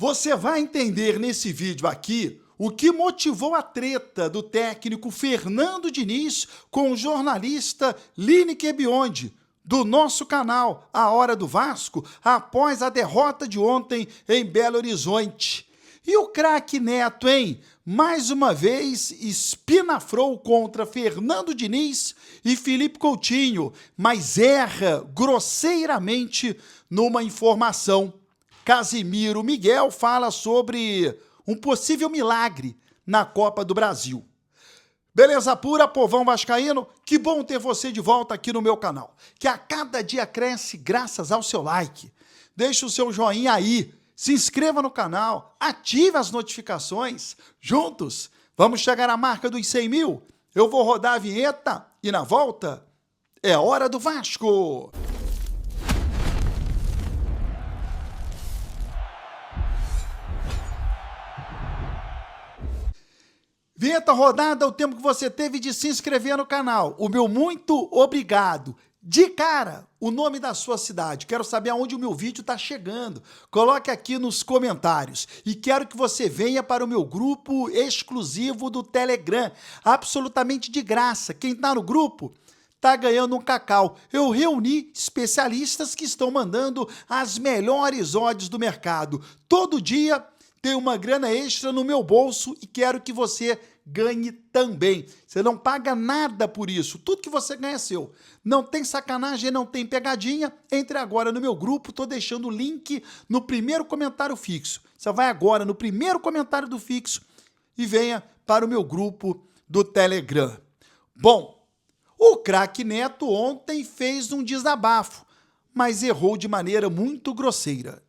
Você vai entender nesse vídeo aqui o que motivou a treta do técnico Fernando Diniz com o jornalista Lineker Biondi, do nosso canal A Hora do Vasco, após a derrota de ontem em Belo Horizonte. E o craque Neto, hein? Mais uma vez espinafrou contra Fernando Diniz e Felipe Coutinho, mas erra grosseiramente numa informação. Casimiro Miguel fala sobre um possível milagre na Copa do Brasil. Beleza pura, povão vascaíno? Que bom ter você de volta aqui no meu canal, que a cada dia cresce graças ao seu like. Deixa o seu joinha aí, se inscreva no canal, ative as notificações. Juntos, vamos chegar à marca dos 100 mil? Eu vou rodar a vinheta e na volta é hora do Vasco! Vinheta rodada, o tempo que você teve de se inscrever no canal. O meu muito obrigado. De cara, o nome da sua cidade. Quero saber aonde o meu vídeo está chegando. Coloque aqui nos comentários. E quero que você venha para o meu grupo exclusivo do Telegram. Absolutamente de graça. Quem está no grupo tá ganhando um cacau. Eu reuni especialistas que estão mandando as melhores odds do mercado. Todo dia tem uma grana extra no meu bolso e quero que você ganhe também. Você não paga nada por isso. Tudo que você ganha é seu. Não tem sacanagem, não tem pegadinha. Entre agora no meu grupo. Estou deixando o link no primeiro comentário fixo. Você vai agora no primeiro comentário do fixo e venha para o meu grupo do Telegram. Bom, o craque Neto ontem fez um desabafo, mas errou de maneira muito grosseira.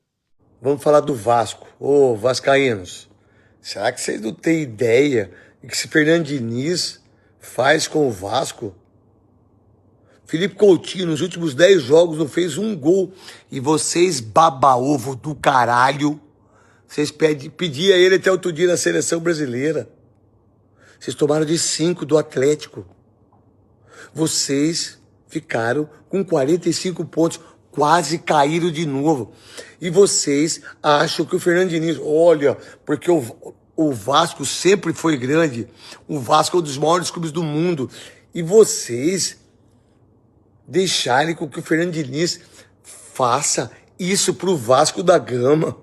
Vamos falar do Vasco. Ô, vascaínos, será que vocês não têm ideia do que esse Fernando Diniz faz com o Vasco? Felipe Coutinho, nos últimos 10 jogos, não fez um gol. E vocês, baba-ovo do caralho, vocês pediam a ele até outro dia na seleção brasileira. Vocês tomaram de 5 do Atlético. Vocês ficaram com 45 pontos. Quase caíram de novo. E vocês acham que o Fernando Diniz... Olha, porque o Vasco sempre foi grande. O Vasco é um dos maiores clubes do mundo. E vocês deixarem com que o Fernando Diniz faça isso pro Vasco da Gama.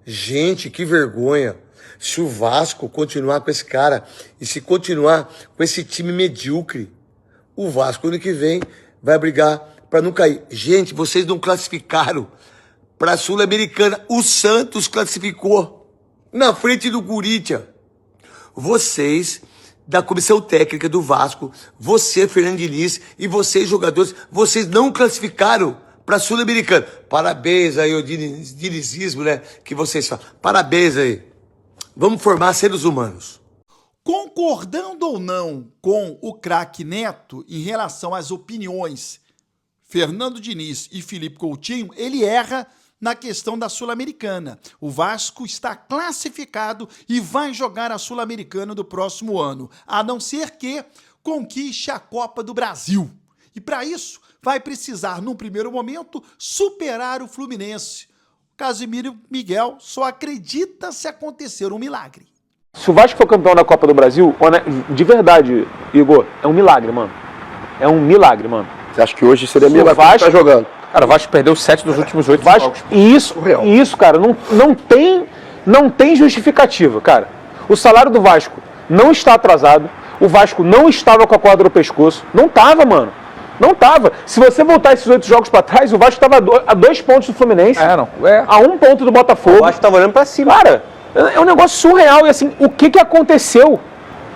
Gente, que vergonha. Se o Vasco continuar com esse cara e se continuar com esse time medíocre, o Vasco ano que vem vai brigar para não cair. Gente, vocês não classificaram para a Sul-Americana. O Santos classificou na frente do Corinthians. Vocês, da comissão técnica do Vasco, você, Fernando Diniz, e vocês, jogadores, vocês não classificaram para a Sul-Americana. Parabéns aí, o dinizismo, né, que vocês falam. Parabéns aí. Vamos formar seres humanos. Concordando ou não com o craque Neto em relação às opiniões Fernando Diniz e Felipe Coutinho, ele erra na questão da Sul-Americana. O Vasco está classificado e vai jogar a Sul-Americana do próximo ano, a não ser que conquiste a Copa do Brasil. E para isso, vai precisar, num primeiro momento, superar o Fluminense. O Casimiro Miguel só acredita se acontecer um milagre. Se o Vasco for campeão da Copa do Brasil, de verdade, Igor, é um milagre, mano. É um milagre, mano. Você acha que hoje seria milagre que tá jogando? Cara, o Vasco perdeu 7 dos últimos 8 jogos. Isso, cara, não tem justificativa, cara. O salário do Vasco não está atrasado, o Vasco não estava com a corda no pescoço, não tava, mano. Não tava. Se você voltar esses 8 jogos pra trás, o Vasco estava a 2 pontos do Fluminense, a 1 ponto do Botafogo. O Vasco tava olhando pra cima. Cara, é um negócio surreal. E assim, o que aconteceu?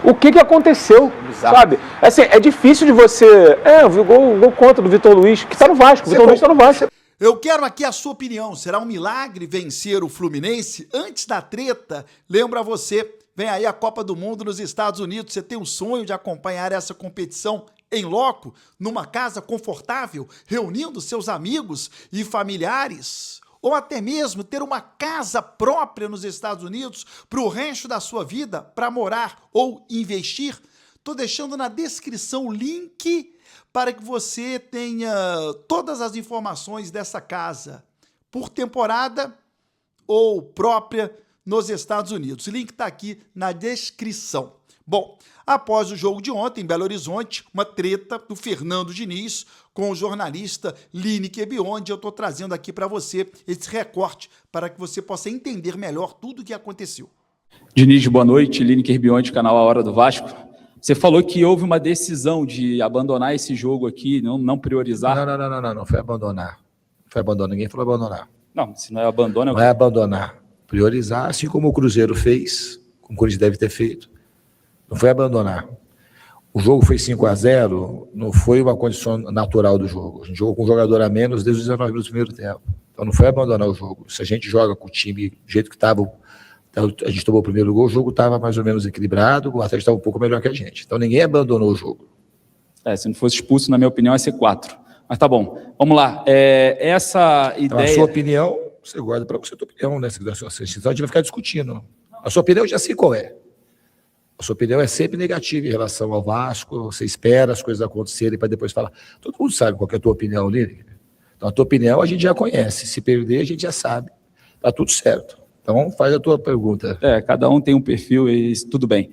O que aconteceu, sabe? Assim, é difícil de você... eu vi o gol contra do Vitor Luiz, que tá no Vasco. O Vitor Luiz tá no Vasco. Eu quero aqui a sua opinião. Será um milagre vencer o Fluminense? Antes da treta, lembra você, vem aí a Copa do Mundo nos Estados Unidos. Você tem o sonho de acompanhar essa competição em loco, numa casa confortável, reunindo seus amigos e familiares? Ou até mesmo ter uma casa própria nos Estados Unidos para o resto da sua vida, para morar ou investir? Estou deixando na descrição o link para que você tenha todas as informações dessa casa. Por temporada, ou própria nos Estados Unidos. O link está aqui na descrição. Bom, após o jogo de ontem em Belo Horizonte, uma treta do Fernando Diniz com o jornalista Lineker Biondi, eu estou trazendo aqui para você esse recorte para que você possa entender melhor tudo o que aconteceu. Diniz, boa noite. Lineker Biondi, canal A Hora do Vasco. Você falou que houve uma decisão de abandonar esse jogo aqui, não priorizar. Não foi abandonar. Não foi abandonar, ninguém falou abandonar. Não, se não é abandono... Não é abandonar. Priorizar, assim como o Cruzeiro fez, como o Corinthians deve ter feito. Não foi abandonar. O jogo foi 5-0, não foi uma condição natural do jogo. A gente jogou com um jogador a menos desde os 19 minutos do primeiro tempo. Então não foi abandonar o jogo. Se a gente joga com o time do jeito que estava, a gente tomou o primeiro gol, o jogo estava mais ou menos equilibrado, o Atlético estava um pouco melhor que a gente. Então ninguém abandonou o jogo. Se não fosse expulso, na minha opinião, ia ser 4. Mas tá bom, vamos lá. Essa ideia... Então, a sua opinião, você guarda para você a tua opinião, né? Então a gente vai ficar discutindo. A sua opinião eu já sei qual é. A sua opinião é sempre negativa em relação ao Vasco, você espera as coisas acontecerem para depois falar. Todo mundo sabe qual é a tua opinião, Lineker. Então a tua opinião a gente já conhece, se perder a gente já sabe. Tá tudo certo. Então faz a tua pergunta. Cada um tem um perfil e tudo bem.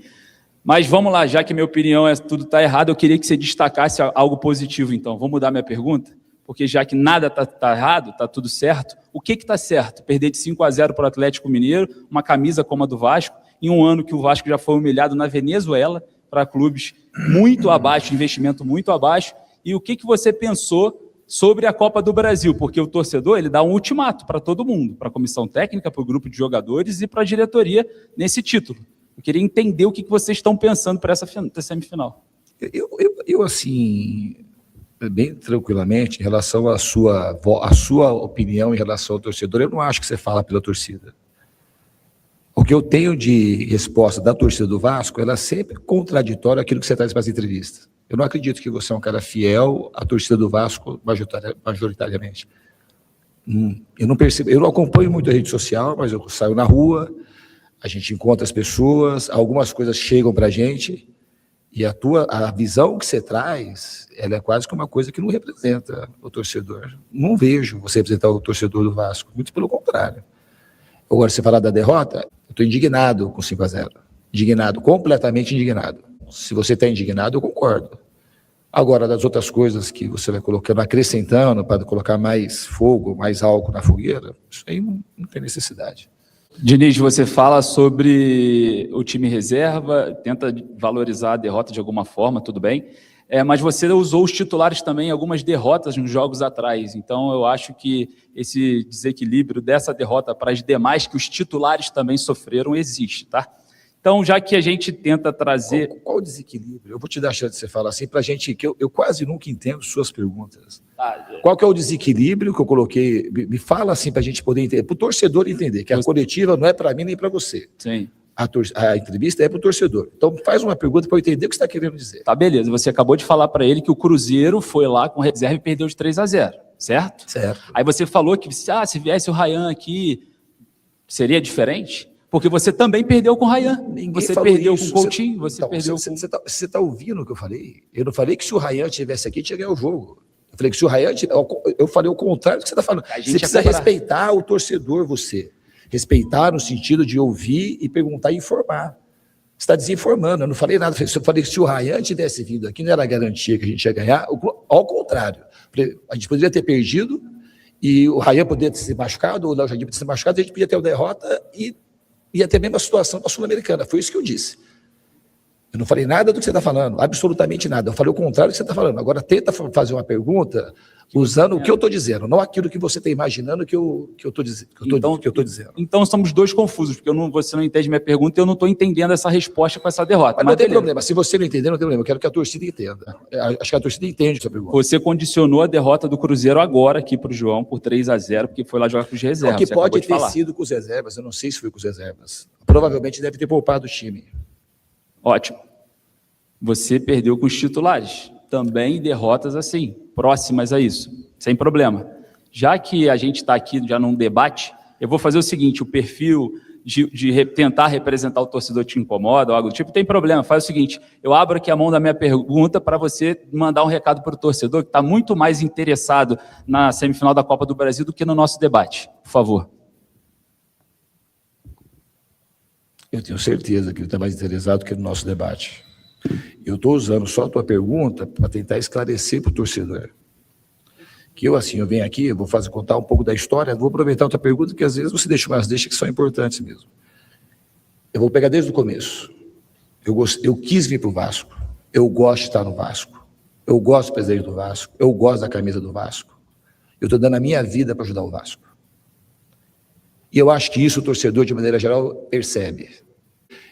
Mas vamos lá, já que minha opinião é tudo está errado, eu queria que você destacasse algo positivo então. Vou mudar minha pergunta, porque já que nada está errado, está tudo certo, o que está certo? Perder de 5-0 para o Atlético Mineiro, uma camisa como a do Vasco, em um ano que o Vasco já foi humilhado na Venezuela, para clubes muito abaixo, investimento muito abaixo. E o que você pensou sobre a Copa do Brasil? Porque o torcedor ele dá um ultimato para todo mundo, para a comissão técnica, para o grupo de jogadores e para a diretoria nesse título. Eu queria entender o que vocês estão pensando para essa semifinal. Eu assim, bem tranquilamente, em relação à sua opinião em relação ao torcedor, eu não acho que você fala pela torcida. O que eu tenho de resposta da torcida do Vasco, ela é sempre contraditória àquilo que você traz para as entrevistas. Eu não acredito que você é um cara fiel à torcida do Vasco majoritariamente. Eu não percebo, eu não acompanho muito a rede social, mas eu saio na rua, a gente encontra as pessoas, algumas coisas chegam para a gente, e a visão que você traz, ela é quase que uma coisa que não representa o torcedor. Não vejo você representar o torcedor do Vasco, muito pelo contrário. Agora, você falar da derrota, eu estou indignado com 5-0. Indignado, completamente indignado. Se você está indignado, eu concordo. Agora, das outras coisas que você vai colocando, acrescentando para colocar mais fogo, mais álcool na fogueira, isso aí não tem necessidade. Diniz, você fala sobre o time reserva, tenta valorizar a derrota de alguma forma, tudo bem, mas você usou os titulares também em algumas derrotas nos jogos atrás, então eu acho que esse desequilíbrio dessa derrota para as demais que os titulares também sofreram existe, tá? Então, já que a gente tenta trazer... Qual desequilíbrio? Eu vou te dar a chance de você falar assim para a gente, que eu quase nunca entendo suas perguntas. Qual que é o desequilíbrio que eu coloquei? Me fala assim para a gente poder entender, para o torcedor entender, que a coletiva não é para mim nem para você. Sim. A entrevista é para o torcedor. Então, faz uma pergunta para eu entender o que você está querendo dizer. Tá, beleza. Você acabou de falar para ele que o Cruzeiro foi lá com reserva e perdeu de 3-0, certo? Certo. Aí você falou que se viesse o Ryan aqui, seria diferente? Porque você também perdeu com o Ryan. Você perdeu com o Coutinho, você perdeu com... Você está ouvindo o que eu falei? Eu não falei que se o Ryan estivesse aqui, tinha ganhar o jogo. Eu falei que se o Ryan... Eu falei o contrário do que você está falando. Você precisa respeitar o torcedor, você. Respeitar no sentido de ouvir e perguntar e informar. Você está desinformando, eu não falei nada. Eu falei que se o Ryan tivesse vindo aqui, não era garantia que a gente ia ganhar, ao contrário. A gente poderia ter perdido e o Ryan poderia ter se machucado, ou o Léo Jardim poderia ter se machucado, a gente podia ter uma derrota e ia ter a mesma situação para a Sul-Americana. Foi isso que eu disse. Eu não falei nada do que você está falando, absolutamente nada. Eu falei o contrário do que você está falando. Agora tenta fazer uma pergunta usando o que eu estou dizendo, não aquilo que você está imaginando que eu estou dizendo. Então somos dois confusos, porque você não entende minha pergunta e eu não estou entendendo essa resposta com essa derrota. Mas não tem problema, se você não entender, não tem problema. Eu quero que a torcida entenda. Acho que a torcida entende a sua pergunta. Você condicionou a derrota do Cruzeiro agora aqui para o João por 3-0, porque foi lá jogar com os reservas. O que pode ter sido com os reservas, eu não sei se foi com os reservas. Provavelmente deve ter poupado o time. Ótimo. Você perdeu com os titulares. Também derrotas assim, próximas a isso, sem problema. Já que a gente está aqui já num debate, eu vou fazer o seguinte, o perfil de tentar representar o torcedor te incomoda ou algo do tipo, tem problema, faz o seguinte, eu abro aqui a mão da minha pergunta para você mandar um recado para o torcedor que está muito mais interessado na semifinal da Copa do Brasil do que no nosso debate, por favor. Eu tenho certeza que ele está mais interessado que no nosso debate. Eu estou usando só a tua pergunta para tentar esclarecer para o torcedor. Que eu venho aqui, eu vou contar um pouco da história, vou aproveitar a tua pergunta, que às vezes você deixa umas deixas que são importantes mesmo. Eu vou pegar desde o começo. Eu quis vir para o Vasco. Eu gosto de estar no Vasco. Eu gosto do presidente do Vasco. Eu gosto da camisa do Vasco. Eu estou dando a minha vida para ajudar o Vasco. E eu acho que isso o torcedor, de maneira geral, percebe.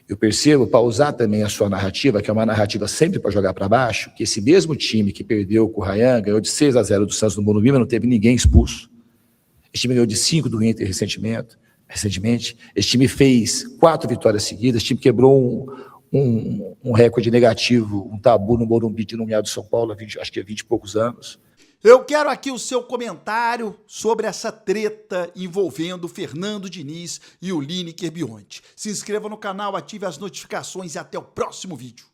Eu percebo, para usar também a sua narrativa, que é uma narrativa sempre para jogar para baixo, que esse mesmo time que perdeu com o Ryan, ganhou de 6-0 do Santos no Morumbi, mas não teve ninguém expulso. Esse time ganhou de 5 do Inter recentemente. Esse time fez 4 vitórias seguidas, esse time quebrou um recorde negativo, um tabu no Morumbi de não ganhar do São Paulo, acho que há 20 e poucos anos. Eu quero aqui o seu comentário sobre essa treta envolvendo Fernando Diniz e o Lineker Bionte. Se inscreva no canal, ative as notificações e até o próximo vídeo.